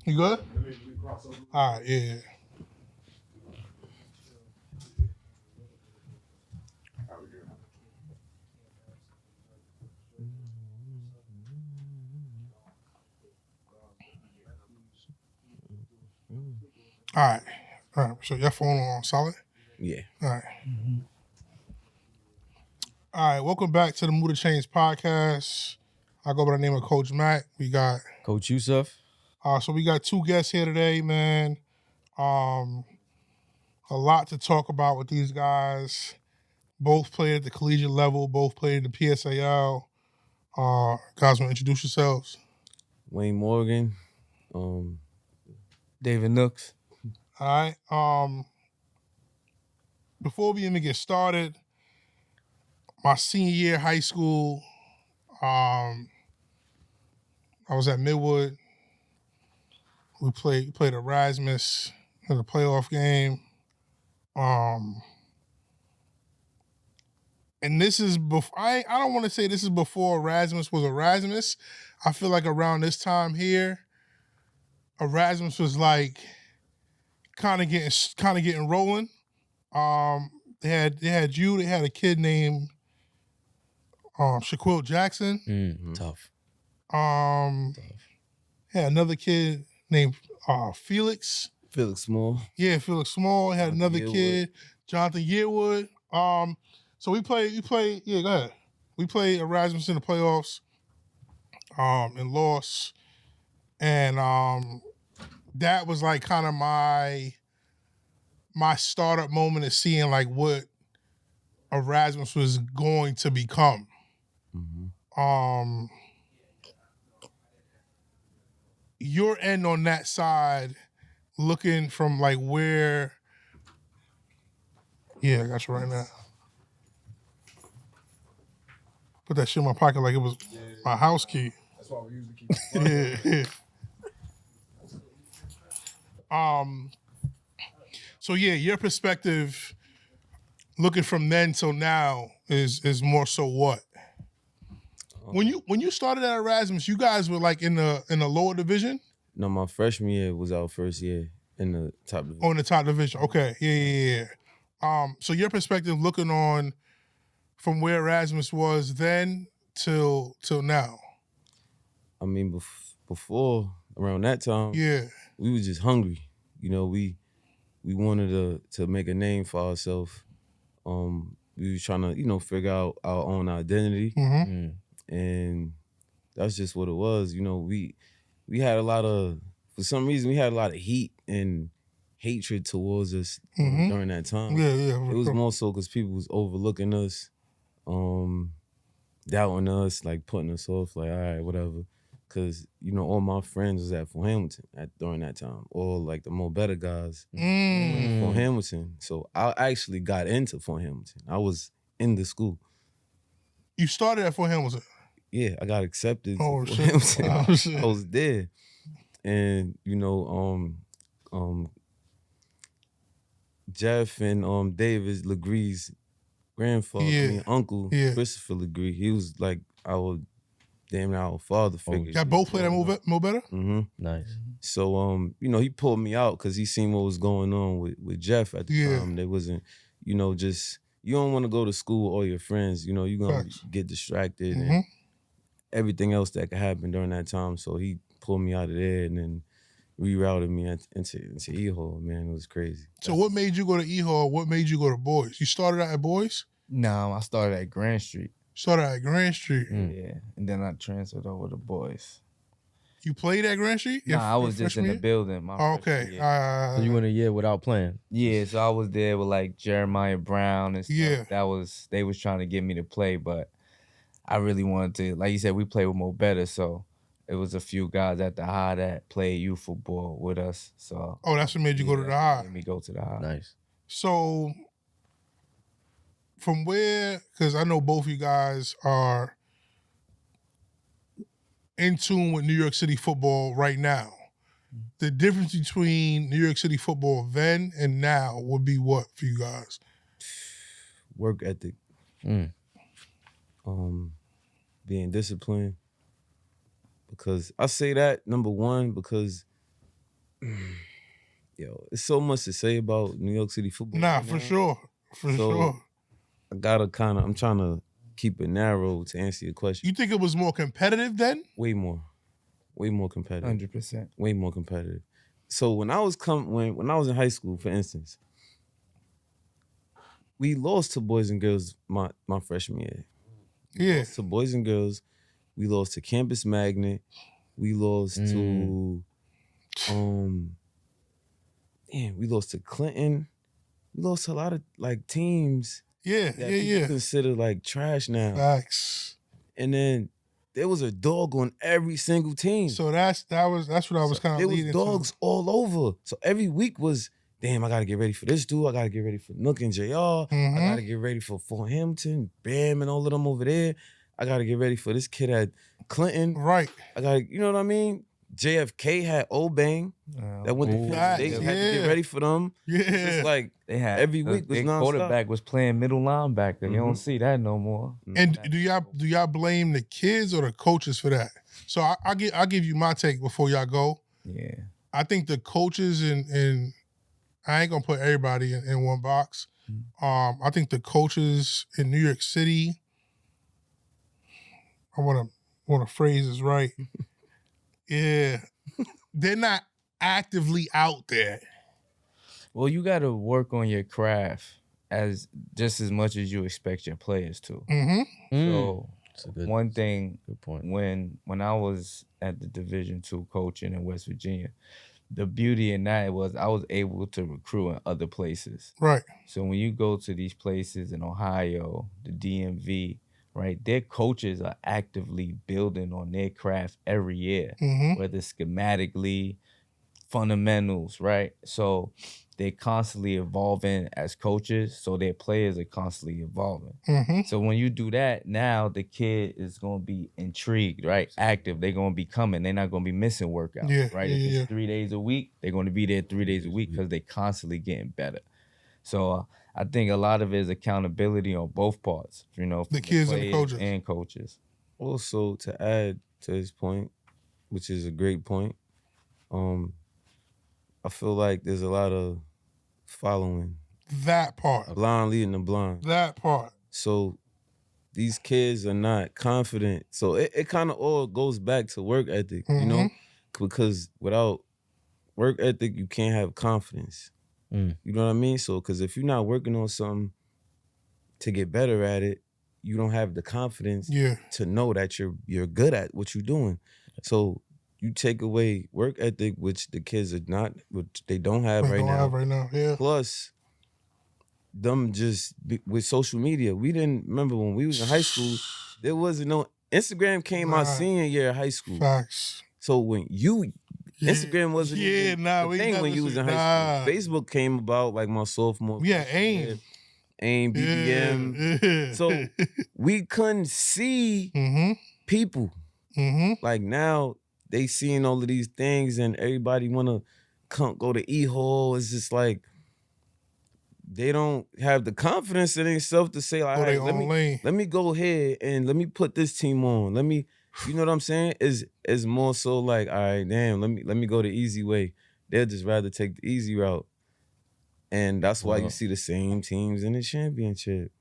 You good? All right, yeah. All right. So your phone on solid? Yeah. All right. All right. Welcome back to the Mood to Change podcast. I go by the name of Coach Matt. We got Coach Yusuf. so we got two guests here today, man. A lot to talk about with these guys. Both played at the collegiate level. Both played at the PSAL. Guys, want to introduce yourselves? Wayne Morgan. David Nooks. All right. Before we even get started, my senior year of high school, I was at Midwood. We played Erasmus in the playoff game. And this is before, I don't want to say this is before Erasmus was Erasmus. I feel like around this time here, Erasmus was like kind of getting rolling. They had you. They had a kid named Shaquille Jackson. Tough. Had another kid named Felix. Felix Small. Yeah, Felix Small. Had Jonathan another Yearwood. kid, Jonathan Yearwood. So we played. Yeah, go ahead. We played Erasmus in the playoffs. And lost. And that was like kind of my startup moment of seeing like what Erasmus was going to become. Mm-hmm. Your end on that side, looking from like where. Yeah, I got you right now. Put that shit in my pocket like it was my house key. That's why we usually keep it. Yeah. So yeah, your perspective, looking from then till now, is more so what? When you started at Erasmus, you guys were like in the lower division? No, my freshman year was our first year in the top division. Oh, in the top division. Okay. Yeah. So your perspective looking on from where Erasmus was then till now. I mean, before, around that time, Yeah. we was just hungry. You know, we wanted to make a name for ourselves. We was trying to, figure out our own identity. Mm-hmm. And that's just what it was. You know, we had a lot of, for some reason, we had a lot of heat and hatred towards us during that time. Yeah. It was more so because people was overlooking us, doubting us, like putting us off, like, all right, whatever. Because, all my friends was at Fort Hamilton during that time. All like the more better guys went to Fort Hamilton. So I actually got into Fort Hamilton. I was in the school. You started at Fort Hamilton? Yeah, I got accepted. Oh, to shit. Fort Hamilton. Oh, shit. I was there. And, Jeff and David Legree's grandfather, uncle, Christopher Legree, he was like our father figure. Y'all both played at Mo Better? Mm-hmm. Nice. So, he pulled me out because he seen what was going on with Jeff at the time. They wasn't, just, you don't want to go to school with all your friends. You're going to get distracted and everything else that could happen during that time. So he pulled me out of there and then rerouted me into E-Hall, man. It was crazy. So what made you go to E-Hall? What made you go to Boys? You started out at Boys? No, I started at Grand Street. Started at Grand Street? Yeah, and then I transferred over to Boys. You played at Grand Street? Nah, I was just in the building. Okay. So you went a year without playing? Yeah, so I was there with like Jeremiah Brown and stuff. Yeah. They was trying to get me to play, but I really wanted to, like you said, we played with Mo Better, so it was a few guys at the high that played youth football with us. So that's what made you go to the high. Made me go to the high. Nice. So from where, because I know both of you guys are in tune with New York City football right now. The difference between New York City football then and now would be what for you guys? Work ethic. Being disciplined. Because I say that, number one, because Yo, it's so much to say about New York City football. Nah, right for now. sure. For sure. I gotta I'm trying to keep it narrow to answer your question. You think it was more competitive then? Way more competitive. 100%. Way more competitive. So when I was when I was in high school, for instance, we lost to boys and girls my freshman year. Yeah. To boys and girls, we lost to Campus Magnet. We lost to we lost to Clinton. We lost to a lot of like teams. Yeah, that people consider like trash now. Facts. And then there was a dog on every single team. So that's what I was kind of leading to. There was dogs all over. So every week was, damn, I gotta get ready for this dude. I gotta get ready for Nook and JR. I gotta get ready for Hampton, Bam, and all of them over there. I gotta get ready for this kid at Clinton. Right. I gotta, you know what I mean? JFK had Old Bang that went to Penn State. Had to get ready for them. Yeah. It's like They had every week was their nonstop. quarterback was playing middle linebacker. You don't see that no more. And do y'all blame the kids or the coaches for that? So I'll give you my take before y'all go. Yeah. I think the coaches and I ain't gonna put everybody in one box. I think the coaches in New York City, I wanna phrase this right. Yeah. They're not actively out there. Well, you got to work on your craft just as much as you expect your players to. So one thing, good point. When I was at the Division II coaching in West Virginia, the beauty in that was I was able to recruit in other places. Right. So when you go to these places in Ohio, the DMV, right, their coaches are actively building on their craft every year, whether schematically, fundamentals, right? So they're constantly evolving as coaches, so their players are constantly evolving. So when you do that, now the kid is going to be intrigued, right? Active. They're going to be coming. They're not going to be missing workouts, right? If it's 3 days a week, they're going to be there 3 days a week because they're constantly getting better. So I think a lot of it is accountability on both parts, you know, the kids and coaches. Also, to add to his point, which is a great point, I feel like there's a lot of following. That part. Blind leading the blind. That part. So these kids are not confident. So it kind of all goes back to work ethic, you know? Because without work ethic, you can't have confidence. You know what I mean? So, because if you're not working on something to get better at it, you don't have the confidence to know that you're good at what you're doing. So you take away work ethic, which the kids are not, which they don't have right now. Yeah. Plus, them with social media. We didn't remember when we was in high school. There wasn't no Instagram came out senior year of high school. Facts. So when Instagram wasn't even a thing when you was in high school. Facebook came about like my sophomore. Yeah, AIM, BBM. Yeah. So we couldn't see people. Like now they seeing all of these things and everybody wanna go to E-Hall. It's just like they don't have the confidence in themselves to say like, hey, let me go ahead and let me put this team on. Let me. You know what I'm saying? Is more so like, all right, damn, let me go the easy way. They'll just rather take the easy route. And that's why you see the same teams in the championship.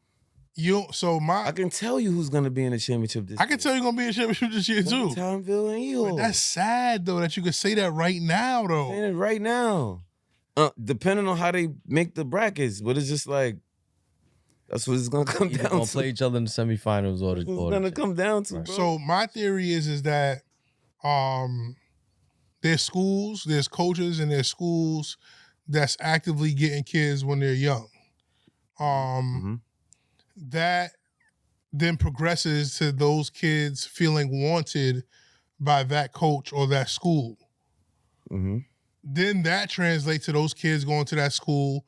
I can tell you who's gonna be in the championship this year. I can tell you're gonna be in the championship this year too. Tomville and E-Hall. That's sad though that you could say that right now though. Saying it right now. Depending on how they make the brackets, but it's just like that's what it's gonna come down to. Gonna play each other in the semifinals or it's gonna come down to. Bro. So my theory is that there's schools, there's coaches, and there's schools that's actively getting kids when they're young. That then progresses to those kids feeling wanted by that coach or that school. Then that translates to those kids going to that school,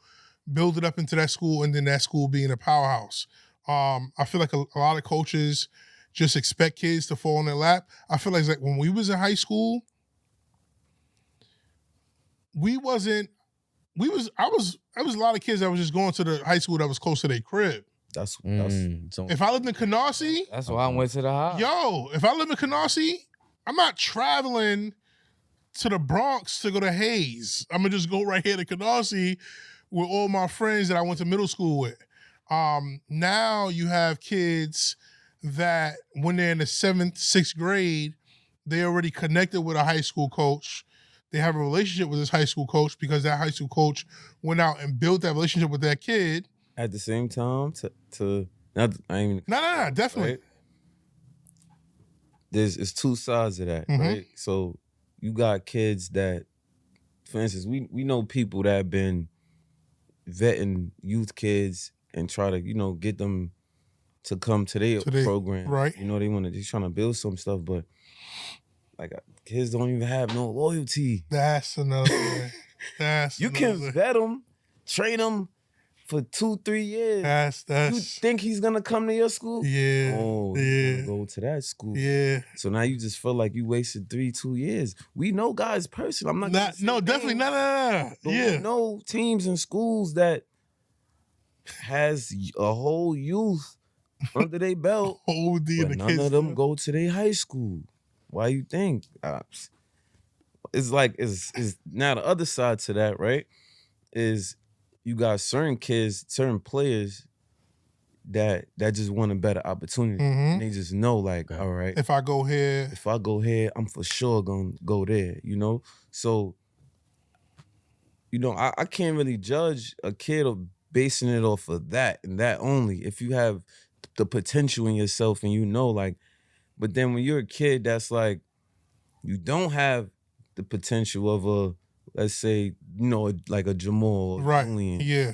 build it up into that school, and then that school being a powerhouse. I feel like a lot of coaches just expect kids to fall in their lap. I feel like when we was in high school, there was a lot of kids that was just going to the high school that was close to their crib. That's if I lived in Canarsie, that's why I went to the high. If I live in Canarsie, I'm not traveling to the Bronx to go to Hayes. I'm gonna just go right here to Canarsie with all my friends that I went to middle school with. Now you have kids that when they're in the 7th, 6th grade, they already connected with a high school coach. They have a relationship with this high school coach because that high school coach went out and built that relationship with that kid. At the same time, to not, I ain't No, definitely. Right? It's two sides of that, right? So you got kids that, for instance, we know people that have been vetting youth kids and try to, get them to come to their program. Right. They're trying to build some stuff, but like kids don't even have no loyalty. That's another thing. You can vet them, train them for 2-3 years. That's. You think he's gonna come to your school? Yeah. Oh, he's gonna go to that school. Yeah. So now you just feel like you wasted 2 years. We know guys personally. I'm not. No, definitely no. But Yeah. we know teams and schools that has a whole youth under their belt, OD but none of them go to their high school. Why you think? It's like it's now the other side to that, right? Is you got certain kids, certain players that just want a better opportunity. And they just know, like, all right, if I go here, I'm for sure gonna go there, So, I can't really judge a kid of basing it off of that and that only. If you have the potential in yourself and like, but then when you're a kid that's like, you don't have the potential of a, let's say, like a Jamal or right? Julian. Yeah.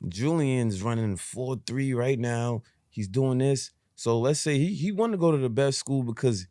Julian's running 4.3 right now. He's doing this. So let's say he wanted to go to the best school because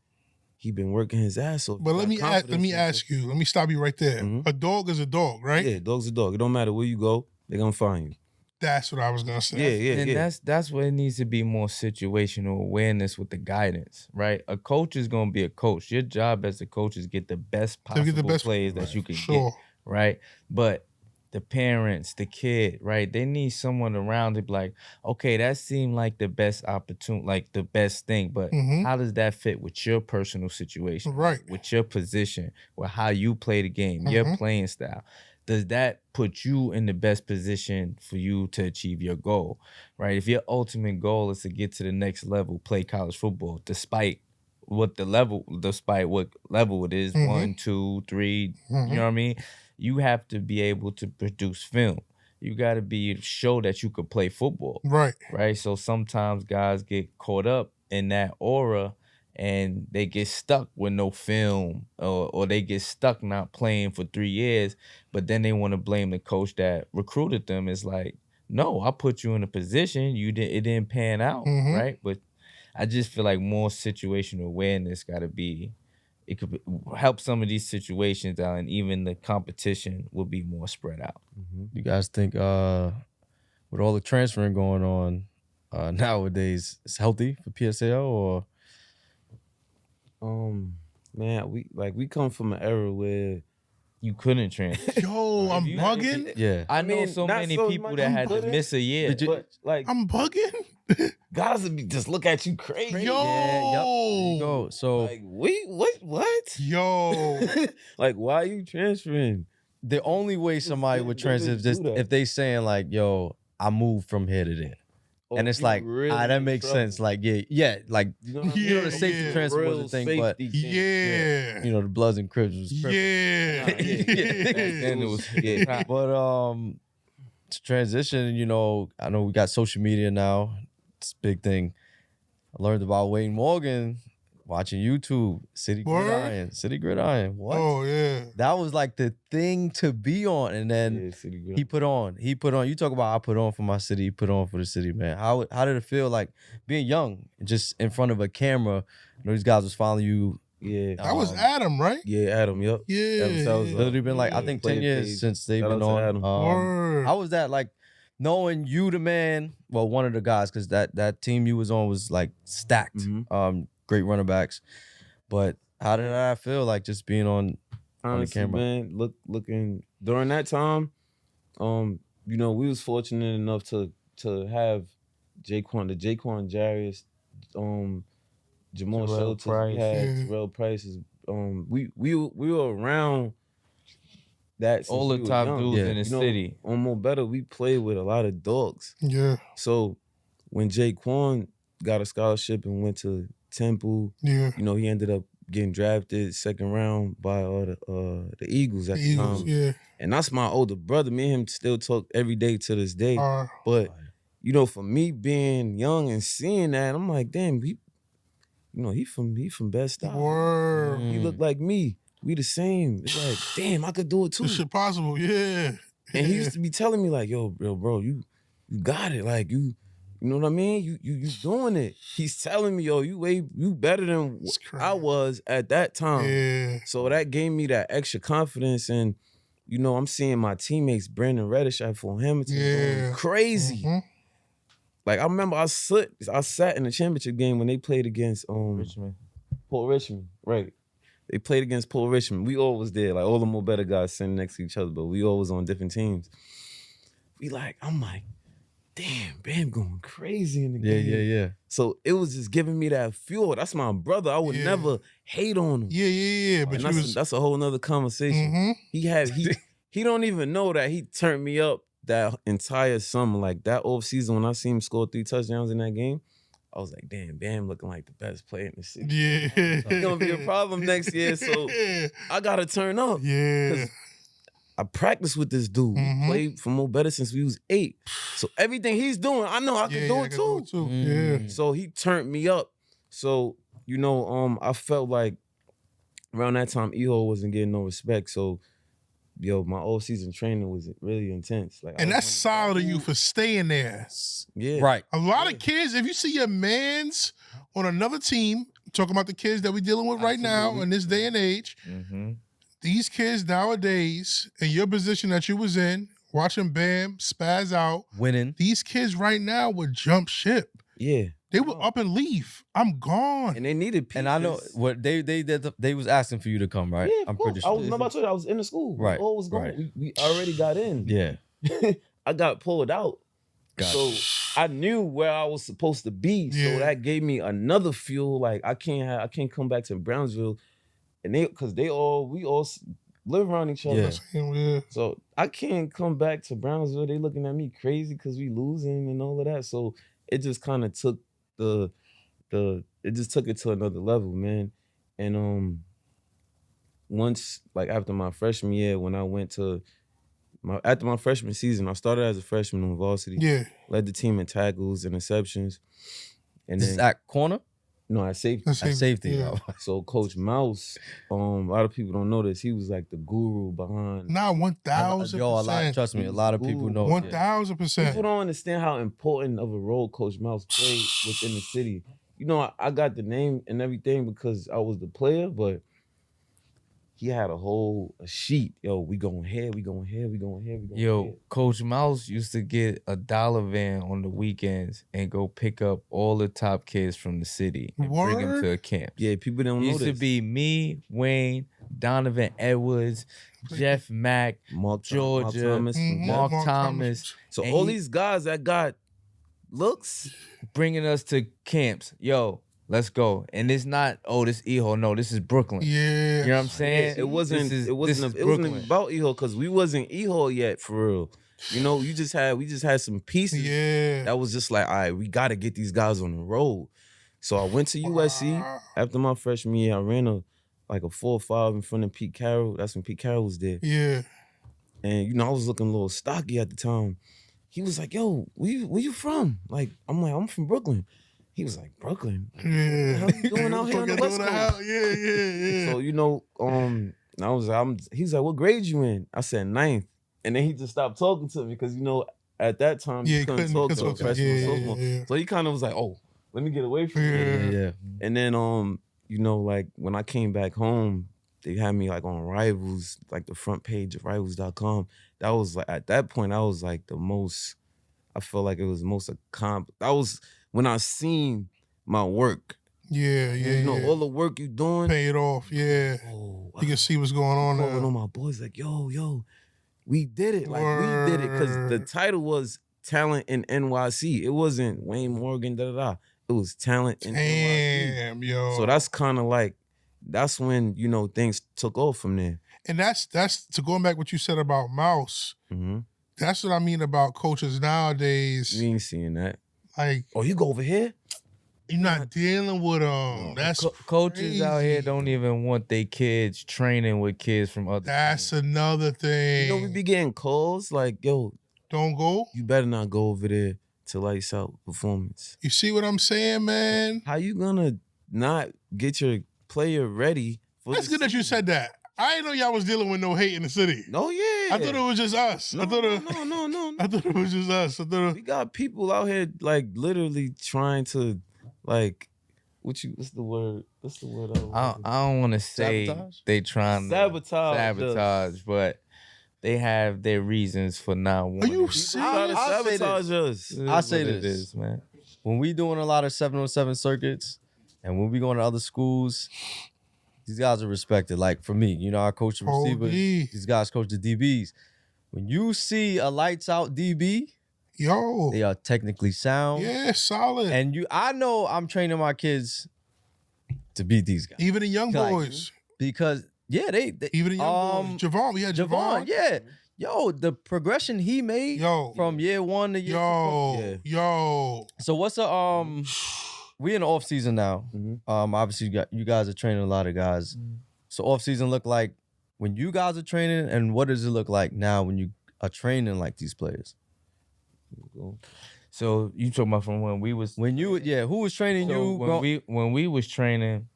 he been working his ass off. But let me ask you. Let me stop you right there. A dog is a dog, right? Yeah, dog's a dog. It don't matter where you go, they're gonna find you. That's what I was gonna say. Yeah. And that's where it needs to be more situational awareness with the guidance, right? A coach is gonna be a coach. Your job as a coach is get the best possible players that you can get, right? But the parents, the kid, right? They need someone around to be like, okay, that seemed like the best opportunity, like the best thing, but how does that fit with your personal situation, right? With your position, with how you play the game, your playing style? Does that put you in the best position for you to achieve your goal, right? If your ultimate goal is to get to the next level, play college football, despite what level it is, 1, 2, 3, you know what I mean? You have to be able to produce film. You got to be show that you could play football, right? So sometimes guys get caught up in that aura and they get stuck with no film or they get stuck not playing for 3 years, but then they want to blame the coach that recruited them. It's like, no, I put you in a position, it didn't pan out, right? But I just feel like more situational awareness got to be, it could help some of these situations out, and even the competition will be more spread out. You guys think with all the transferring going on nowadays, it's healthy for PSAL or? Man, we come from an era where you couldn't transfer. Yo, I'm bugging. Yeah, I know so many people that had to miss a year. But like, I'm bugging. guys would just look at you crazy. Yo, go. So like, what? Yo, like, why are you transferring? The only way somebody would transfer is just if they saying like, "Yo, I moved from here to there." And it's like, really that makes sense. Like, yeah, like, the safety transfer was a thing, but the Bloods and Crips was perfect. And it was, But to transition, I know we got social media now. It's a big thing. I learned about Wayne Morgan watching YouTube, City Gridiron. What? Oh, yeah. That was like the thing to be on. And then he put on. You talk about I put on for my city, he put on for the city, man. How did it feel like being young, just in front of a camera? These guys was following you. Yeah. That was Adam, right? Yeah, Adam, yep. Yeah. That was literally been like, I think 10 years since they've been on. How was that, like, knowing you the man, well, one of the guys, because that team you was on was like stacked. Great running backs. But how did that feel like just being on the camera? Man, looking during that time, we was fortunate enough to have Jaquan Jarius, Jamal Shelton, we had Terrell Price's we were around that since all the we top were young. dudes in the city. On More Better, we played with a lot of dogs. Yeah. So when Jaquan got a scholarship and went to Temple, yeah, you know, he ended up getting drafted second round by the Eagles at the time. Yeah. And that's my older brother. Me and him still talk every day to this day. But you know, for me being young and seeing that, I'm like, damn, he from Bed-Stuy. Word. He looked like me. We the same. It's like, damn, I could do it too. This shit possible, yeah. And he used to be telling me like, yo, bro, you got it. Like you know what I mean? You doing it. He's telling me, yo, you better than I was at that time. Yeah. So that gave me that extra confidence. And, you know, I'm seeing my teammates, Brandon Reddish at Fort Hamilton, going crazy. Mm-hmm. Like I remember I sat in the championship game when they played against Port Richmond. Right. They played against Port Richmond. We all was there. Like all the More Better guys sitting next to each other, but we all was on different teams. I'm like, damn, Bam going crazy in the game. Yeah. So it was just giving me that fuel. That's my brother. I would never hate on him. Yeah. But that's a whole nother conversation. Mm-hmm. He don't even know that he turned me up that entire summer. Like that off season when I seen him score 3 touchdowns in that game, I was like, damn, Bam looking like the best player in the city. Yeah. It's gonna be a problem next year, so I gotta turn up. Yeah. I practiced with this dude. We played for More Better since we was 8. So everything he's doing, I know I can do it too. Yeah. So he turned me up. So, you know, I felt like around that time, Eho wasn't getting no respect. So, yo, my off-season training was really intense. Like, and that's solid of you for staying there. Yeah. Right. A lot of kids, if you see your mans on another team, talking about the kids that we're dealing with right now in this day and age, these kids nowadays, in your position that you was in, watching Bam spaz out, winning, these kids right now would jump ship. Yeah. They would up and leave. I'm gone. And they needed pieces. And I know what they was asking for you to come, right? Yeah, I'm pretty sure. I was about to tell you, I was in the school. Right. We all was going. Right. We already got in. Yeah. I got pulled out. So I knew where I was supposed to be. Yeah. So that gave me another fuel. Like I can't come back to Brownsville, and we all live around each other. Yeah. So I can't come back to Brownsville. They looking at me crazy because we losing and all of that. So it just kind of took it just took it to another level, man. And once, like after my freshman year, when I went to after my freshman season, I started as a freshman on varsity. Yeah. Led the team in tackles, interceptions. And this is at corner? No, at safety. At safety. Yeah. So Coach Mouse, a lot of people don't know this. He was like the guru behind. Nah, 1,000%. Trust me, a lot of people know. 1,000%. People don't understand how important of a role Coach Mouse played within the city. You know, I got the name and everything because I was the player, but he had a sheet. Yo, we going here, we going here, we going here, we going here. Coach Mouse used to get a dollar van on the weekends and go pick up all the top kids from the city and bring them to a camp. Yeah, people don't know this. Used to be me, Wayne, Donovan Edwards, Jeff Mack, Georgia, Mark Thomas. So all these guys that got looks bringing us to camps. Yo, let's go. And it's not, this Eho. No, this is Brooklyn. Yeah. You know what I'm saying? It wasn't about Eho because we wasn't Eho yet for real. You know, we just had some pieces. Yeah. That was just like, all right, we gotta get these guys on the road. So I went to USC after my freshman year. I ran a 4.5 in front of Pete Carroll. That's when Pete Carroll was there. Yeah. And you know, I was looking a little stocky at the time. He was like, yo, where you from? Like, I'm from Brooklyn. He was like, Brooklyn? Yeah. How you doing out here on the West Coast? Yeah. So, you know, he's like, what grade you in? I said 9th. And then he just stopped talking to me because, you know, at that time, he couldn't talk to a freshman sophomore. Yeah. So he kind of was like, oh, let me get away from you. Yeah. And then, you know, like when I came back home, they had me like on Rivals, like the front page of Rivals.com. That was like, at that point, I was like I felt like it was most accomplished. That was when I seen my work. Yeah. You know, all the work you doing. Pay it off, yeah. Oh, you can see what's going on there. Calling on my boys like, yo, we did it. Like, we did it. Because the title was Talent in NYC. It wasn't Wayne Morgan, It was Talent in NYC. Damn, yo. So that's kind of like, that's when, you know, things took off from there. And that's to going back what you said about Mouse. Mm-hmm. That's what I mean about coaches nowadays. You ain't seeing that. Like, oh, you go over here? You're not dealing with them. That's coaches crazy. out here don't even want their kids training with kids from other. That's teams. another thing. You know, we be getting calls like, yo, don't go. You better not go over there to LightsOut Performance. You see what I'm saying, man? How you gonna not get your player ready for That's good that you said that. I didn't know y'all was dealing with no hate in the city. No, yeah. I thought it was just us. No. I thought it was just us. We got people out here like literally trying to like what's the word? I don't want to say sabotage? They trying to sabotage, but they have their reasons for not wanting. Are you serious? I say this, man. When we doing a lot of 707 circuits, and when we going to other schools, these guys are respected. Like for me, you know, I coach the receivers. These guys coach the DBs. When you see a lights out DB, they are technically sound. Yeah, solid. And I know I'm training my kids to beat these guys. Even the young boys. Because they even the young boys. Javon, we had Javon. Yeah. Yo, the progression he made from year 1 to year 2. So what's we in the off season now. Mm-hmm. Obviously you guys are training a lot of guys. Mm-hmm. So off season look like when you guys are training, and what does it look like now when you are training like these players? So you talking about from when we was who was training you? When we was training,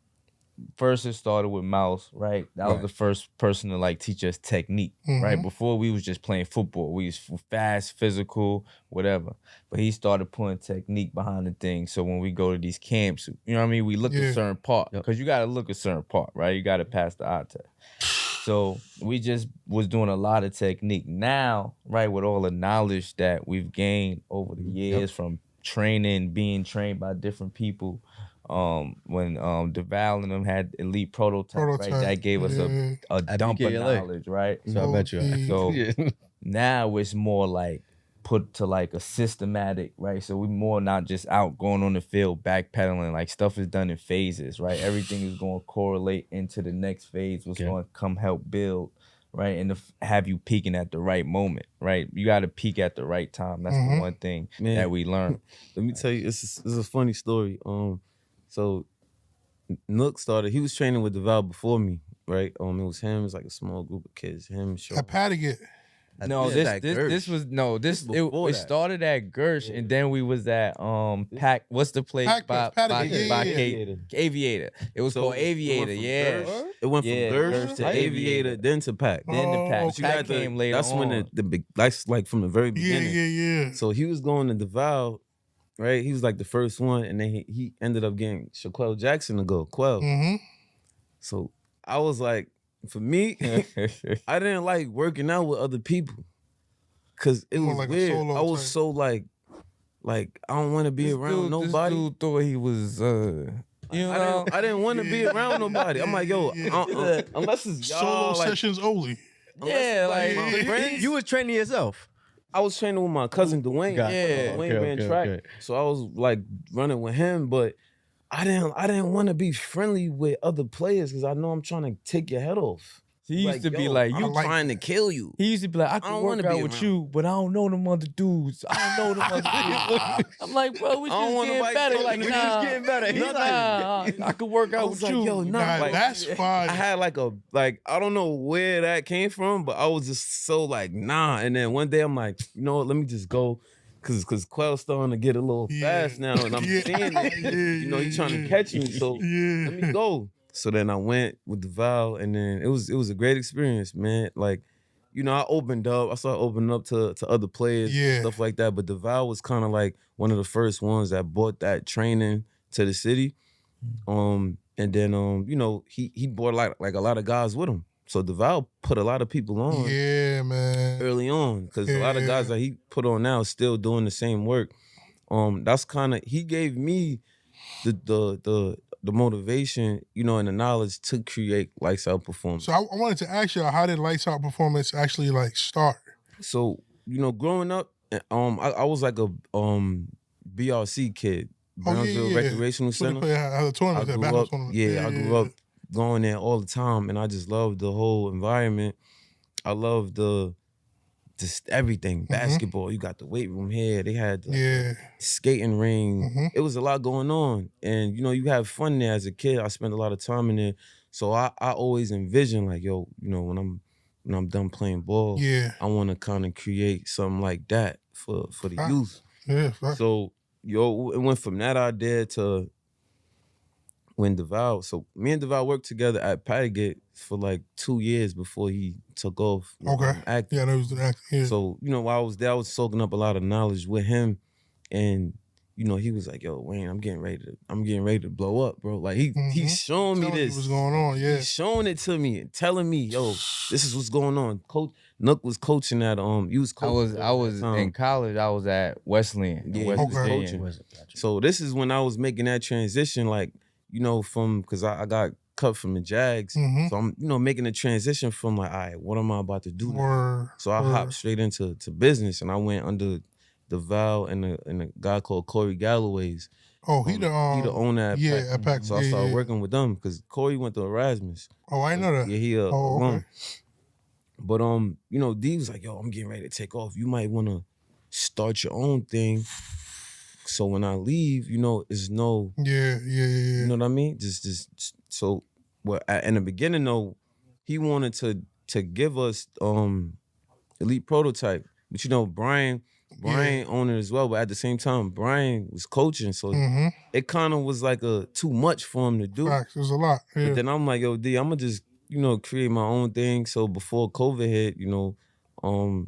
first it started with Mouse, right? That was the first person to like teach us technique, right? Before we was just playing football. We was fast, physical, whatever. But he started putting technique behind the thing. So when we go to these camps, you know what I mean? We look a certain part, because you got to look a certain part, right? You got to pass the eye test. So we just was doing a lot of technique. Now, right, with all the knowledge that we've gained over the years from training, being trained by different people, when DeVal and them had elite prototype, right, that gave us a dump of knowledge, right? So I bet you. So now it's more like put to like a systematic, right? So we more not just out going on the field backpedaling. Like stuff is done in phases, right? Everything is going to correlate into the next phase. What's going to come help build, right? And have you peaking at the right moment, right? You got to peak at the right time. That's the one thing that we learned. Let me tell you, this is a funny story. So Nooks started. He was training with DeVal before me, right? It was him. It was like a small group of kids. Him, Sean. At Pattigate. No, this started at Gersh, and then we was at Pack. What's the place by Aviator? It was called Aviator. It went from Gersh to Aviator, then to Pack. Then to Pack. Pack came later. That's when the big, that's like from the very beginning. Yeah. So he was going to DeVal, right? He was like the first one, and then he ended up getting Shaquille Jackson to go. So I was like, for me, I didn't like working out with other people, cause it was like weird. I was so like I don't want to be around nobody. This dude thought he was, you know, I didn't want to be around nobody. I'm like, yo, unless it's y'all, solo sessions only. Yeah, like my friends. You was training yourself. I was training with my cousin Dwayne. Dwayne ran track, so I was like running with him, but I didn't want to be friendly with other players because I know I'm trying to take your head off. He used to be like, you trying to kill you. He used to be like, I can work out with you, but I don't know them other dudes. I don't know them other dudes. I'm like, bro, we just getting better. Like, we just getting better. He's like, I could work out with you. Yo, nah, that's fine. I had I don't know where that came from, but I was just so like, nah. And then one day I'm like, you know what, let me just go. Cause Quell's starting to get a little fast now, and I'm seeing it. You know, he's trying to catch me, so let me go. So then I went with DeVal, and then it was a great experience, man. Like, you know, I started opening up to other players, stuff like that. But DeVal was kind of like one of the first ones that brought that training to the city. And then you know, he brought like a lot of guys with him. So DeVal put a lot of people on, man, early on, because a lot of guys that he put on now are still doing the same work. That's kind of, he gave me the motivation, you know, and the knowledge to create LightsOut Performance. So I wanted to ask you, how did LightsOut Performance actually like start? So, you know, growing up, I was like a BRC kid, Brownsville Recreational Center. I grew up going there all the time, and I just love the whole environment. I love just everything. Basketball, you got the weight room here. They had the skating ring. It was a lot going on, and you have fun there as a kid. I spent a lot of time in there, so I always envision like, yo, when I'm done playing ball, I want to kind of create something like that for the youth. Yeah. So it went from that idea to when DeVal. So me and DeVal worked together at Pattygate for like 2 years before he took off. Acting. Yeah, that was the acting. Yeah. So while I was there, I was soaking up a lot of knowledge with him, and he was like, "Yo, Wayne, I'm getting ready to blow up, bro." Like he's showing me this. What's going on? Yeah, he's showing it to me and telling me, "Yo, this is what's going on." Coach Nook was coaching at you was coaching. I was in college. I was at Wesleyan. Yeah, he was coaching. So this is when I was making that transition, like from because I got cut from the Jags, so I'm making a transition from like, all right, what am I about to do now? So I hopped straight into business, and I went under DeVal and a guy called Corey Galloway's. Oh, he the owner at Pac. So I started working with them because Corey went to Erasmus. Oh, I know that. Yeah, he okay. But D was like, yo, I'm getting ready to take off. You might want to start your own thing. So when I leave, it's no. Yeah. You know what I mean? Just so. Well, in the beginning though, he wanted to give us elite prototype, but Brian owned it as well. But at the same time, Brian was coaching, so it kind of was like too much for him to do. Facts, it was a lot. Yeah. But then I'm like, yo, D, I'm gonna just create my own thing. So before COVID hit, I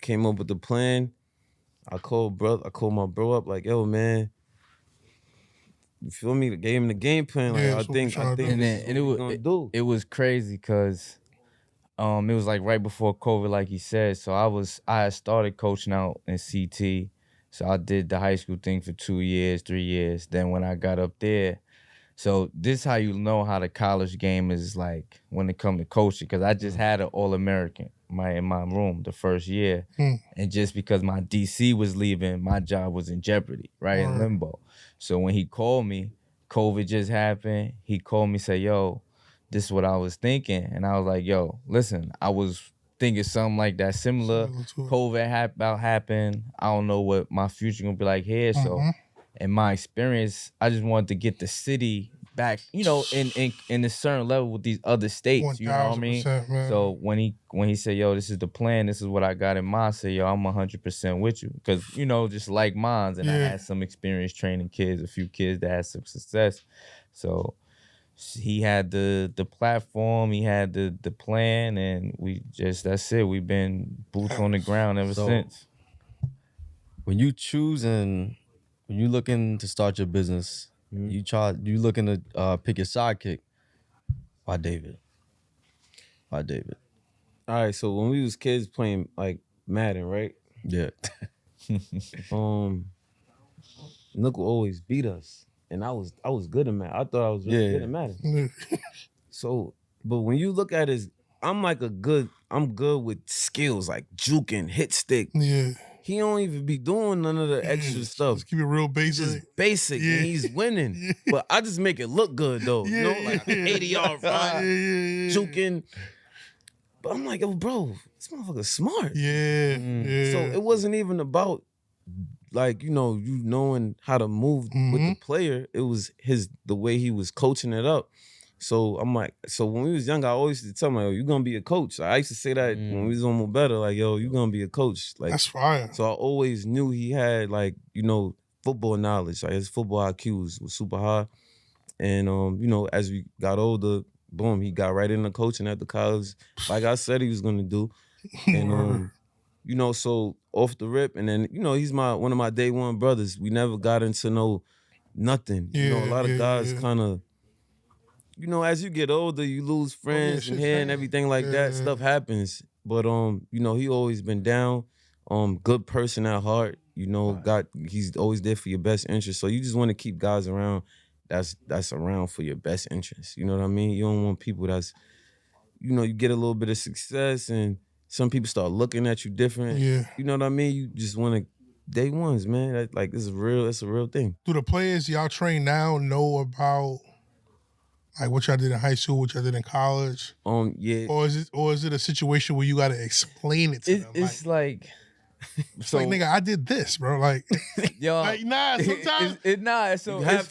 came up with the plan. I called my bro up like, yo, man. You feel me? Gave him the game plan. Like, I think it was crazy because it was like right before COVID, like he said. So I had started coaching out in CT. So I did the high school thing for 2 years, 3 years. Then when I got up there, so this is how you know how the college game is like when it comes to coaching. Because I just had an All-American in my room the first year. And just because my DC was leaving, my job was in jeopardy, right? In limbo. So when he called me, COVID just happened. He called me, said, yo, this is what I was thinking. And I was like, yo, listen, I was thinking something like that similar. COVID happened. I don't know what my future gonna be like here. So in my experience, I just wanted to get the city back, in a certain level with these other states. You know what I mean? Man. So when he said, yo, this is the plan, this is what I got in mind, I said, yo, I'm 100% with you. Because, just like mine, and I had some experience training kids, a few kids that had some success. So he had the platform, he had the plan, and that's it. We've been boots on the ground ever since. When you looking to start your business, you looking to pick your sidekick. Why David? All right, so when we was kids playing like Madden, right? Yeah. Nook would always beat us, and I was good at Madden. I thought I was really good at Madden. So, but when you look at his, I'm good with skills like juking, hit stick. Yeah. He don't even be doing none of the extra stuff. Just keep it real basic. Just basic, and he's winning. But I just make it look good though. Like 80-yard run, juking. But I'm like, yo, bro, this motherfucker's smart. Yeah. So it wasn't even about like, you knowing how to move with the player. It was the way he was coaching it up. So I'm like, so when we was young, I always used to tell him, like, yo, you gonna be a coach. I used to say that when we was on More Better, like, yo, you gonna be a coach. Like, that's fire. So I always knew he had like, football knowledge. Like his football IQ was super high. And as we got older, boom, he got right into coaching at the college, like I said he was gonna do. And so off the rip, and then he's one of my day one brothers. We never got into nothing. A lot of guys kind of. As you get older, you lose friends and everything like that. Stuff happens. But he always been down. Good person at heart. He's always there for your best interest. So you just want to keep guys around that's around for your best interest. You know what I mean? You don't want people that's, you get a little bit of success and some people start looking at you different. Yeah. You know what I mean? You just want to day ones, man. It's a real thing. Do the players y'all train now know about Like what y'all did in high school, what y'all did in college? Yeah. Or is it a situation where you got to explain it to them? It's like it's like, nigga, I did this, bro. Like, yo, like nah. Sometimes it's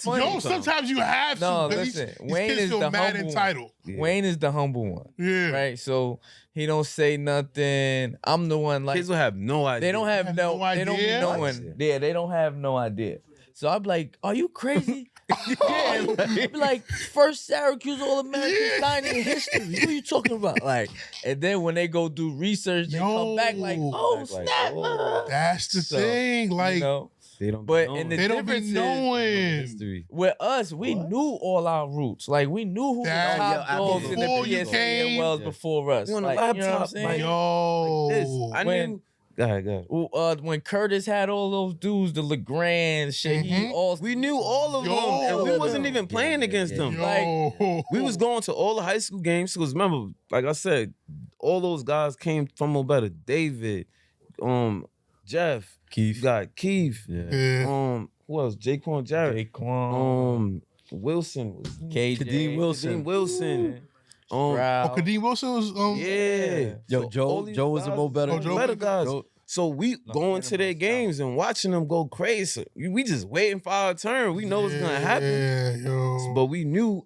funny. Sometimes you have to. No, listen. Wayne is the humble entitled. One. Wayne is the humble one. Yeah. Right. So he don't say nothing. I'm the one like kids will have no idea. They don't have no idea. They don't be knowing. Yeah, they don't have no idea. So I'm like, are you crazy? Yeah, be like first Syracuse All-American signing in history. What are you talking about? Like, and then when they go do research, they come back like, oh snap! That's the thing. Like, they don't. But be and the they don't be difference knowing. History. With us, we knew all our roots. Like we knew who the top dogs in the PSA was before us. You on like, laptop, you know what I'm saying? Yo, like this. I knew. Go ahead. When Curtis had all those dudes, the LeGrand, Shaheed, we knew all of them, and we wasn't even playing against them. Like we was going to all the high school games because remember, like I said, all those guys came from Obetta. David, Jeff, Keith, you got Keith, who else? Jaquan Jarrett, Wilson, Kadeem Wilson. Kadeem Wilson was Yo, Joe was a more better guys. So we going to their games and watching them go crazy. We just waiting for our turn. We know it's gonna happen. Yeah, yo. But we knew,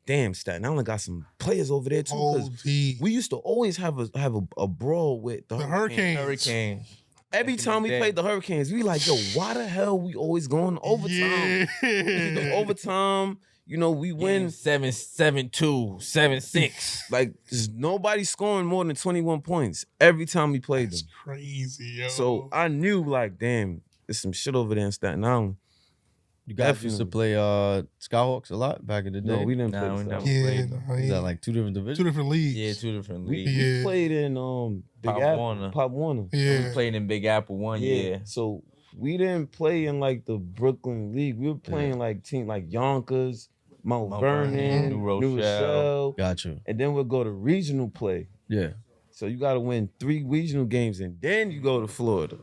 damn, Staten Island got some players over there too. Because we used to always have a brawl with the Hurricanes. Every time we played the Hurricanes, we like, yo, why the hell we always going to overtime? The overtime. You know, we win 7-7-2, 7-6. Like, there's nobody scoring more than 21 points every time we played them. That's crazy, yo. So I knew, like, damn, there's some shit over there in Staten Island. You guys used to play Skyhawks a lot back in the day? No, we didn't play Skyhawks. Is that like two different divisions? Two different leagues. Yeah, two different leagues. We played in Pop Warner. Yeah. We played in Big Apple one year. So we didn't play in, like, the Brooklyn League. We were playing, like, teams like Yonkers, Mount Vernon, New Rochelle. Gotcha. And then we'll go to regional play. Yeah. So you got to win 3 regional games, and then you go to Florida.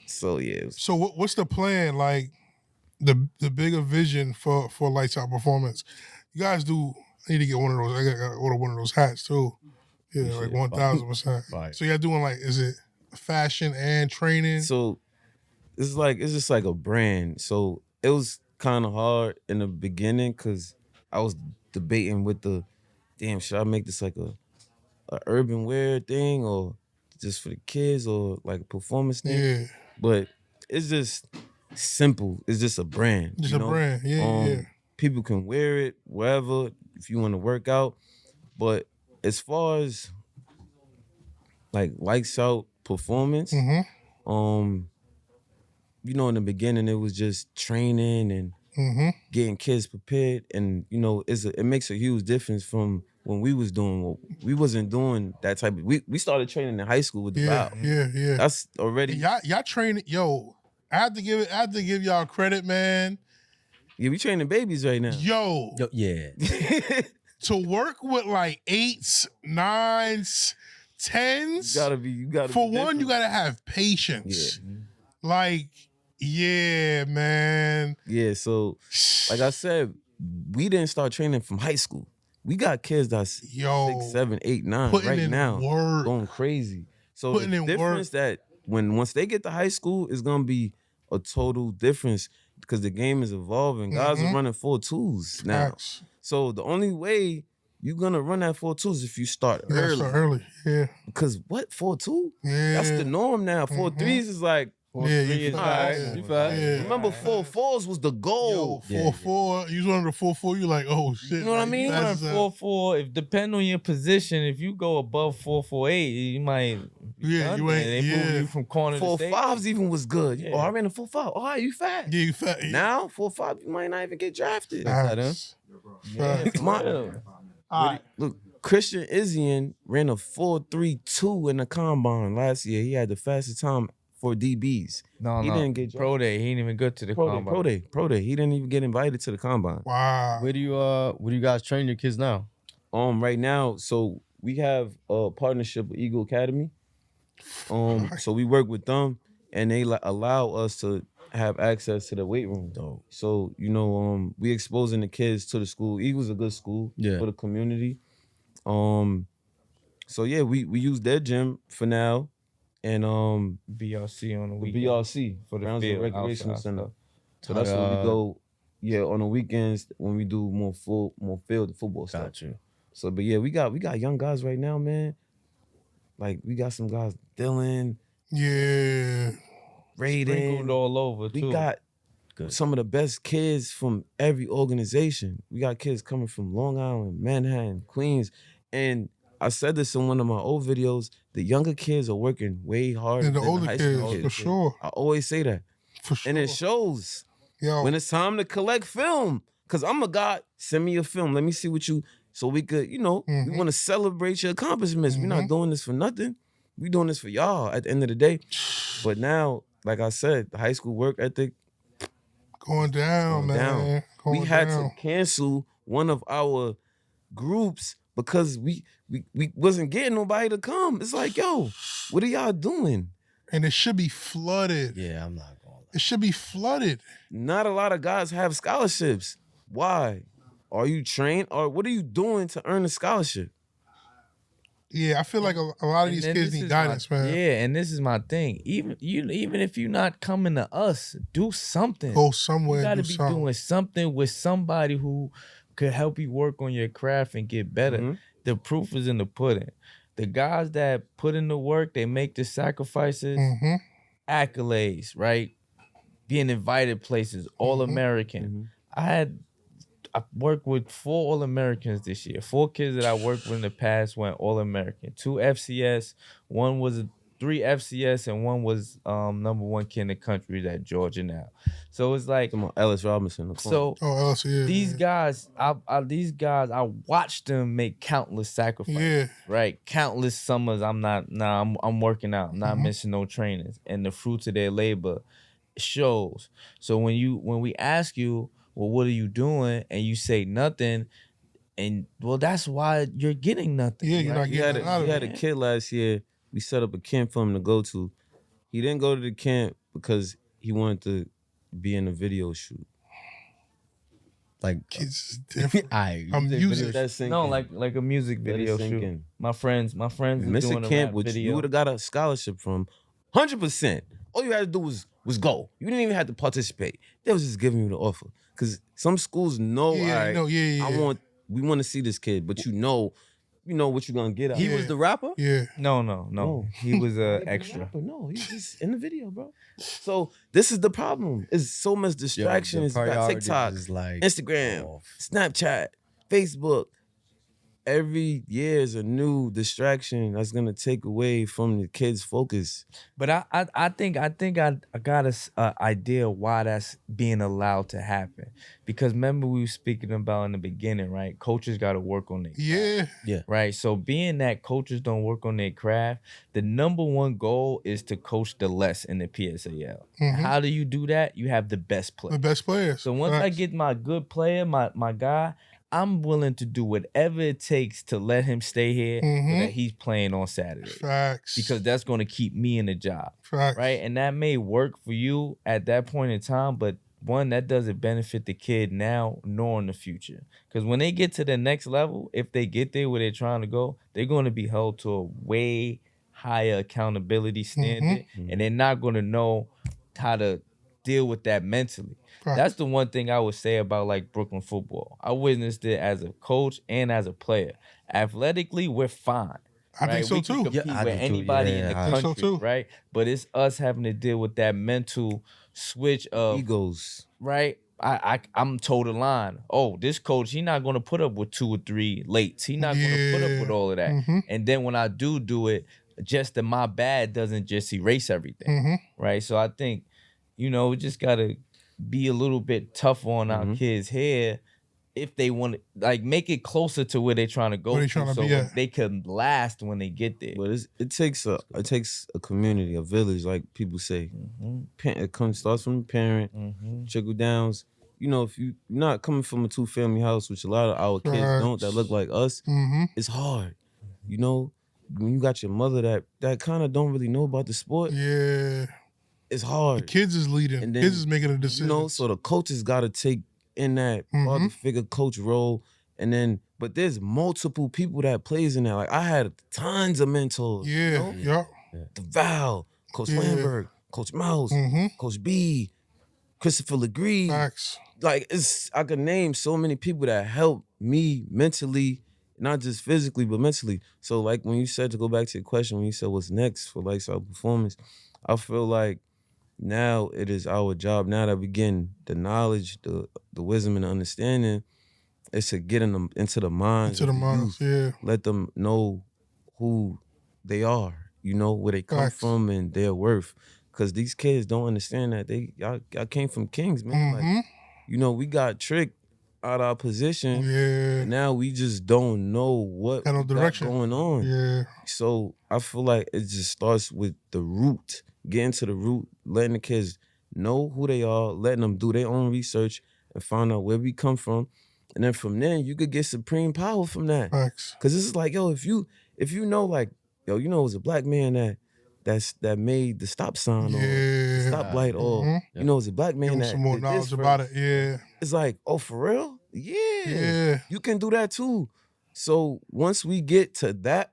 So, yeah. So what's the plan, like, the bigger vision for Lights Out Performance? You guys do, I need to get one of those. I got to order one of those hats, too. Yeah, like 1,000%. Right. So y'all doing, like, is it fashion and training? So it's just like a brand. So it was kind of hard in the beginning because I was debating with should I make this like a urban wear thing or just for the kids or like a performance thing? Yeah. But it's just simple. It's just a brand. Just a brand. Yeah. People can wear it wherever if you want to work out. But as far as like Lights Out Performance, you know, in the beginning it was just training and getting kids prepared, and you know, it makes a huge difference from when we was doing. We wasn't doing that type of. We started training in high school with the bow. Yeah. That's already y'all training. Yo, I have to give y'all credit, man. Yeah, we training babies right now. Yo yeah. To work with like 8s, 9s, 10s. You gotta. For one, you gotta have patience. Yeah. Like. Yeah, man. Yeah, so like I said, we didn't start training from high school. We got kids that's 6, 7, 8, 9 right now, going crazy. So the difference that once they get to high school, it's gonna be a total difference because the game is evolving. Guys are running 4.2s now. So the only way you're gonna run that 4.2s if you start early. Start early, yeah. Because what 4.2? Yeah, that's the norm now. 4.3s is like. You fast. Yeah. Remember 4.4s was the goal. 4.4. You run the 4.4, you like, oh shit. You know what I mean? 4.4. If depending on your position, if you go above 4.48, you might. Yeah, you ain't. They move you from corner to safety. 4.5s even was good. Yeah. Oh, I ran a 4.5. Oh, you fat. Yeah, you fat. Now 4.5, you might not even get drafted. Look, Christian Izzian ran a 4.32 in the combine last year. He had the fastest time for DBs. He didn't get pro day. He didn't even go to the combine. Pro day. He didn't even get invited to the combine. Wow. Where do you guys train your kids now? Right now, so we have a partnership with Eagle Academy. So we work with them, and they allow us to have access to the weight room. Dope. So, you know, we exposing the kids to the school. Eagle's a good school for the community. So yeah, we use their gym for now, and BRC on the weekend. BRC for the Brownsville field, Recreational outside Center. stuff. So that's where we go. Yeah, on the weekends when we do more field football stuff. Got you. So, but yeah, we got young guys right now, man. Like we got some guys, Dylan. Yeah. Raiden. Sprinkled all over too. We got some of the best kids from every organization. We got kids coming from Long Island, Manhattan, Queens, and I said this in one of my old videos. The younger kids are working way harder than the older high kids, school kids. for sure. I always say that. For sure. And it shows. Yo. When it's time to collect film. Because I'm a guy, send me your film. Let me see what you, so we could, you know, we want to celebrate your accomplishments. We're not doing this for nothing. We doing this for y'all at the end of the day. But now, like I said, the high school work ethic. Going down, man. We had to cancel one of our groups because we wasn't getting nobody to come. It's like, yo, what are y'all doing? And it should be flooded. Yeah, I'm not going. It should be flooded. Not a lot of guys have scholarships. Why? Are you trained or what are you doing to earn a scholarship? Yeah, I feel like a lot of these kids need guidance, man. Yeah, and this is my thing. Even if you're not coming to us, do something. Go somewhere. You gotta be doing something with somebody who could help you work on your craft and get better. The proof is in the pudding. The guys that put in the work, they make the sacrifices, accolades, right? Being invited places, All-American. I worked with 4 All-Americans this year. 4 kids that I worked with in the past went All-American. 2 FCS, 3 FCS, and 1 was #1 kid in the country at Georgia now. So it's like Ellis Robinson. So Ellis, yeah, these guys, I watched them make countless sacrifices. Right, countless summers. I'm working out. I'm not missing no trainings, and the fruits of their labor shows. So when we ask you, well, what are you doing? And you say nothing, and well, that's why you're getting nothing. Yeah, you're not getting out of it. We had a kid last year. We set up a camp for him to go to. He didn't go to the camp because he wanted to be in a video shoot. Like kids different. No, like a music video shoot. My friends are doing a camp, rap video. You would have got a scholarship from 100%. All you had to do was go. You didn't even have to participate. They was just giving you the offer. Because some schools know, we want to see this kid, but you know what you're gonna get out. He was the rapper? Yeah. No. He was an extra. No, he's just in the video, bro. So this is the problem. It's so much distraction. It's got TikTok, Instagram, Snapchat, Facebook. Every year is a new distraction that's gonna take away from the kids' focus. But I think I got an idea why that's being allowed to happen. Because remember we were speaking about in the beginning, right? Coaches got to work on their craft. Yeah. Right. So being that coaches don't work on their craft, the #1 goal is to coach the less in the PSAL. How do you do that? You have the best players. The best players. So once I get my good player, my guy, I'm willing to do whatever it takes to let him stay here so that he's playing on Saturday. Facts. Because that's going to keep me in the job. Facts. Right? And that may work for you at that point in time, but one, that doesn't benefit the kid now nor in the future. Because when they get to the next level, if they get there where they're trying to go, they're going to be held to a way higher accountability standard, and they're not going to know how to deal with that mentally. That's the one thing I would say about like Brooklyn football. I witnessed it as a coach and as a player. Athletically, we're fine. I think so too. We can compete with anybody in the country, right? But it's us having to deal with that mental switch of egos, right? I'm toe the line. Oh, this coach, he's not going to put up with 2 or 3 lates. He's not going to put up with all of that. And then when I do it, just the my bad doesn't just erase everything, right? So I think, we just got to be a little bit tough on our kids here if they want to, like, make it closer to where they're trying to go so they can last when they get there. But it takes a community, a village, like people say. It starts from the parent, trickle downs. If you're not coming from a 2-family house, which a lot of our kids don't, that look like us, it's hard. When you got your mother that kind of don't really know about the sport, it's hard. The kids is leading. And then, kids is making a decision. You know, so the coaches got to take in that father figure coach role. And then, but there's multiple people that plays in that. Like, I had tons of mentors. Yeah, you know? The Val, Coach Lambert, Coach Mouse, Coach B, Christopher Legree. Facts. Like, I could name so many people that helped me mentally, not just physically, but mentally. So, like, when you said, to go back to your question, when you said what's next for LightsOut Performance, I feel like now it is our job, now that we getting the knowledge, the wisdom and the understanding, is to get into the minds of the youth. Let them know who they are, you know, where they come from and their worth. Because these kids don't understand that. Y'all came from kings, man. Like, you know, we got tricked out our position. Yeah. Now we just don't know what got going on. Yeah. So I feel like it just starts with the root. Getting to the root, letting the kids know who they are, letting them do their own research and find out where we come from. And then from there, you could get supreme power from that. Facts. Cause this is like, yo, if you know, like, yo, you know, it was a black man that made the stop sign or the stoplight, or you know, it was a black man that some more knowledge about it. Yeah. It's like, oh, for real? Yeah. You can do that too. So once we get to that,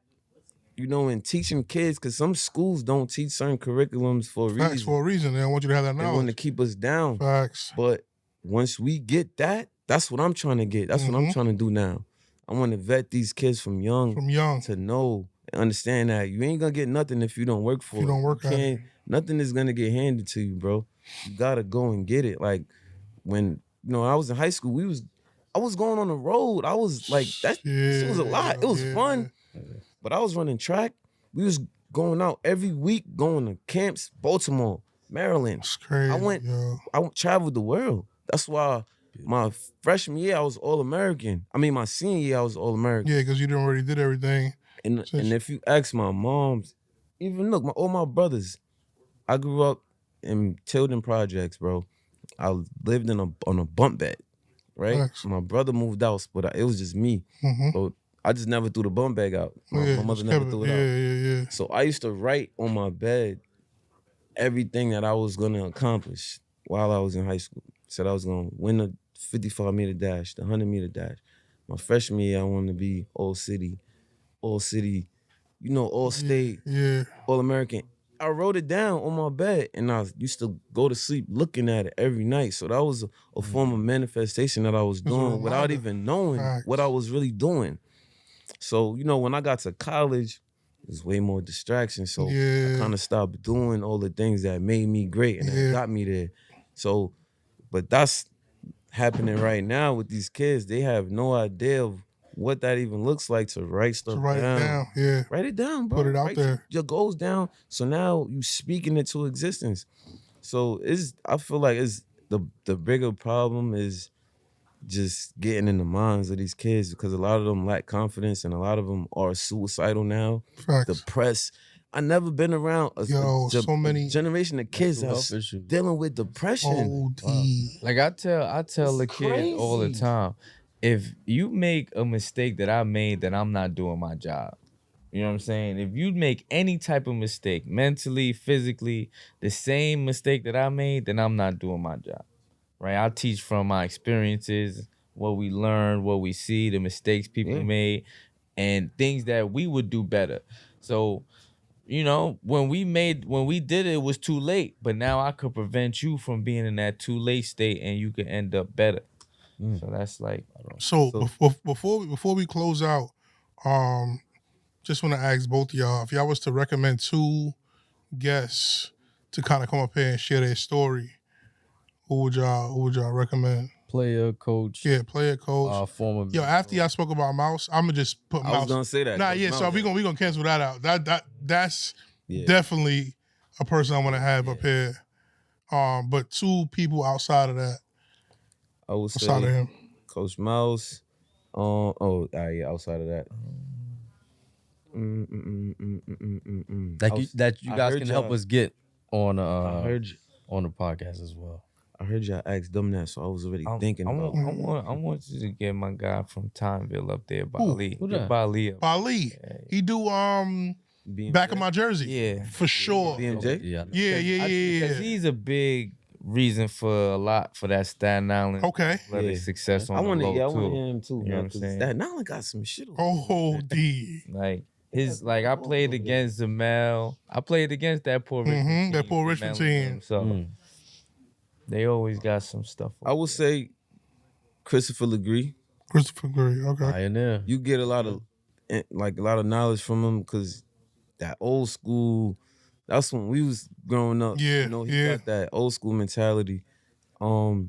you know, and teaching kids, because some schools don't teach certain curriculums for a reason. Facts, for a reason. They don't want you to have that knowledge. They want to keep us down. Facts. But once we get that, that's what I'm trying to get. That's what I'm trying to do now. I want to vet these kids from young to know and understand that you ain't going to get nothing if you don't work for it. You don't work at it. Nothing is going to get handed to you, bro. You got to go and get it. Like, when, you know, I was in high school, I was going on the road. I was like, it was a lot. It was fun. But I was running track. We was going out every week, going to camps, Baltimore, Maryland. It's crazy, I traveled the world. That's why my freshman year, I was All-American. I mean, my senior year, I was All-American. Yeah, because you already did everything. And if you ask my moms, even look, all my brothers, I grew up in Tilden Projects, bro. I lived on a bunk bed, right? Thanks. My brother moved out, but it was just me. So I just never threw the bum bag out. My mother never threw it out. Yeah. So I used to write on my bed everything that I was going to accomplish while I was in high school. Said I was going to win the 55-meter dash, the 100-meter dash. My freshman year, I wanted to be all city, you know, all state, all American. I wrote it down on my bed, and I used to go to sleep looking at it every night. So that was a form of manifestation that I was doing without even knowing what I was really doing. So, you know, when I got to college, there's way more distraction. So I kind of stopped doing all the things that made me great and that got me there. So, but that's happening right now with these kids. They have no idea of what that even looks like to write stuff down. Write it down, yeah. Write it down, bro. Put it out there. Your goals down. So now you speaking it to existence. So I feel like it's the bigger problem is just getting in the minds of these kids, because a lot of them lack confidence and a lot of them are suicidal now. Facts. Depressed. I never been around so many generation of kids that's dealing with depression. Like I tell the kids all the time, if you make a mistake that I made, then I'm not doing my job. You know what I'm saying? If you make any type of mistake, mentally, physically, the same mistake that I made, then I'm not doing my job. Right? I teach from my experiences, what we learned, what we see, the mistakes people made, and things that we would do better. So, you know, when we did it, it was too late. But now I could prevent you from being in that too late state, and you could end up better. So that's like. Before we close out, just want to ask both of y'all, if y'all was to recommend 2 guests to kind of come up here and share their story, who would y'all recommend? Player, coach. Yeah, player, coach. Former. Yo, after y'all spoke about Mouse, I'm gonna just put Mouse. I was gonna say that. Nah, yeah. So we gonna cancel that out. That's definitely a person I want to have up here. But 2 people outside of that. I would say outside of him, Coach Mouse. Outside of that. That you guys can help us get on on the podcast as well. I heard y'all ask them that, so I was already thinking about it. I want you to get my guy from Timeville up there, Bali. Bali. He do back of my jersey. Yeah. For sure. BMJ? Yeah. Because he's a big reason for that Staten Island success on the low, I too. want him too, You know man. what I'm saying? Staten Island got some shit on. Oh, D. I played against Zamel. I played against that Puerto Rican team. That Puerto Rican team. So they always got some stuff. I would say Christopher Legree. Okay. Pioneer. You get a lot of knowledge from him because that old school. That's when we was growing up. Yeah, you know, he got that old school mentality. So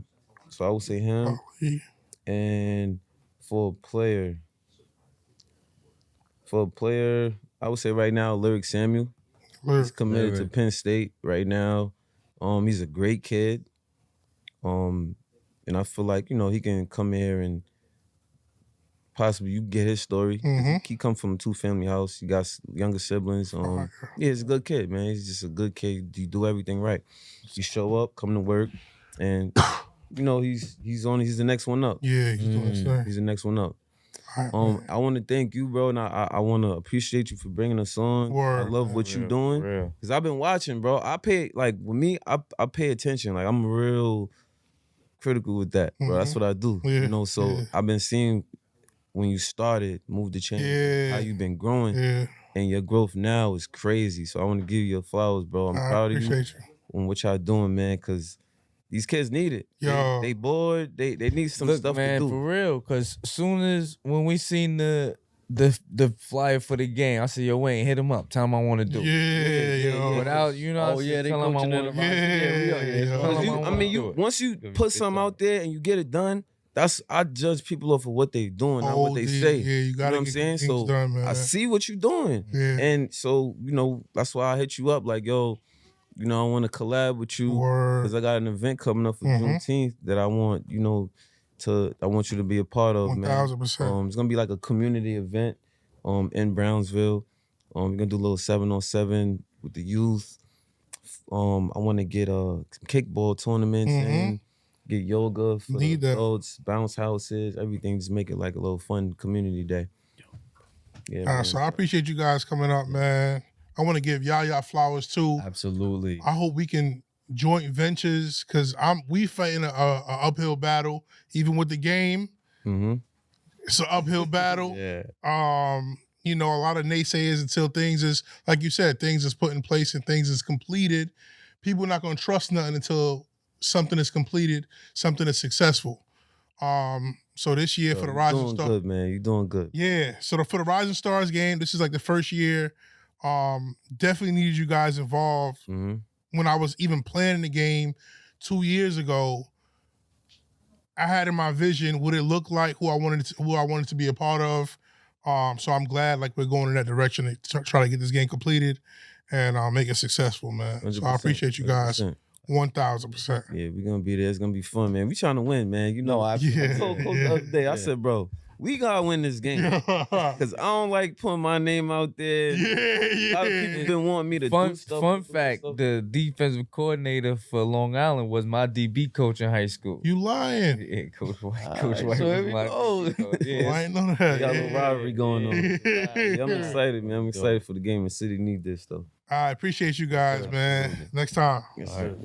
I would say him. And for a player, I would say right now, Lyric Samuel. He's committed to Penn State right now. He's a great kid. And I feel like, you know, he can come here and possibly you get his story. He come from a 2-family house. He got younger siblings. Yeah, he's a good kid, man. He's just a good kid. He do everything right. He show up, come to work, and you know he's the next one up. Yeah, he's the next one up. I want to thank you, bro, and I want to appreciate you for bringing us on. I love what you're doing because I've been watching, bro. I pay I pay attention. Like I'm real critical with that, bro. That's what I do. You know, so I've been seeing. When you started, Move the Chain, how you been growing, and your growth now is crazy. So I want to give you your flowers, bro. I'm proud of you on what y'all doing, man, because these kids need it. Yo. They bored. They need some stuff to do. For real, because soon as when we seen the flyer for the game, I said, yo, Wayne, hit him up. Tell him I want to do it. Yeah. Without, you know, they tell him I want to. I mean, once you put something out there and you get it done, I judge people off of what they doing, not what they say. Yeah, you gotta know what I'm saying? So done, man. I see what you're doing. Yeah. And so, you know, that's why I hit you up like, yo, you know, I want to collab with you because I got an event coming up for Juneteenth that I want, you know, I want you to be a part of, 1,000%. man. It's gonna be like a community event in Brownsville. We're gonna do a little 7-on-7 with the youth. I want to get some kickball tournaments in. Get yoga for the adults, bounce houses, everything. Just make it like a little fun community day. Yeah, so I appreciate you guys coming up, man. I want to give Yaya flowers too. Absolutely. I hope we can joint ventures because we fighting a uphill battle, even with the game. It's an uphill battle. You know, a lot of naysayers until things is, like you said, things is put in place and things is completed. People are not going to trust nothing until something is completed, something is successful. So this year for the Rising Stars, good, man. You're doing good. Yeah. So for the Rising Stars game, this is like the first year. Definitely needed you guys involved. When I was even planning the game 2 years ago, I had in my vision what it looked like, who I wanted to be a part of. So I'm glad like we're going in that direction to try to get this game completed and make it successful, man. So I appreciate you guys. 1,000%. Yeah, we're gonna be there. It's gonna be fun, man. We trying to win, man. You know, I told Coach the other day, I said, bro, we gotta win this game. Cause I don't like putting my name out there. A lot of people been wanting me to do stuff. Fun fact, the defensive coordinator for Long Island was my DB coach in high school. You lying. Yeah, Coach White. Coach White so was my DB coach. Yeah. I ain't know that. Got a little rivalry going on. Yeah, I'm excited, man. I'm excited for the game. The city need this, though. I appreciate you guys, man. Next time. Yes, sir.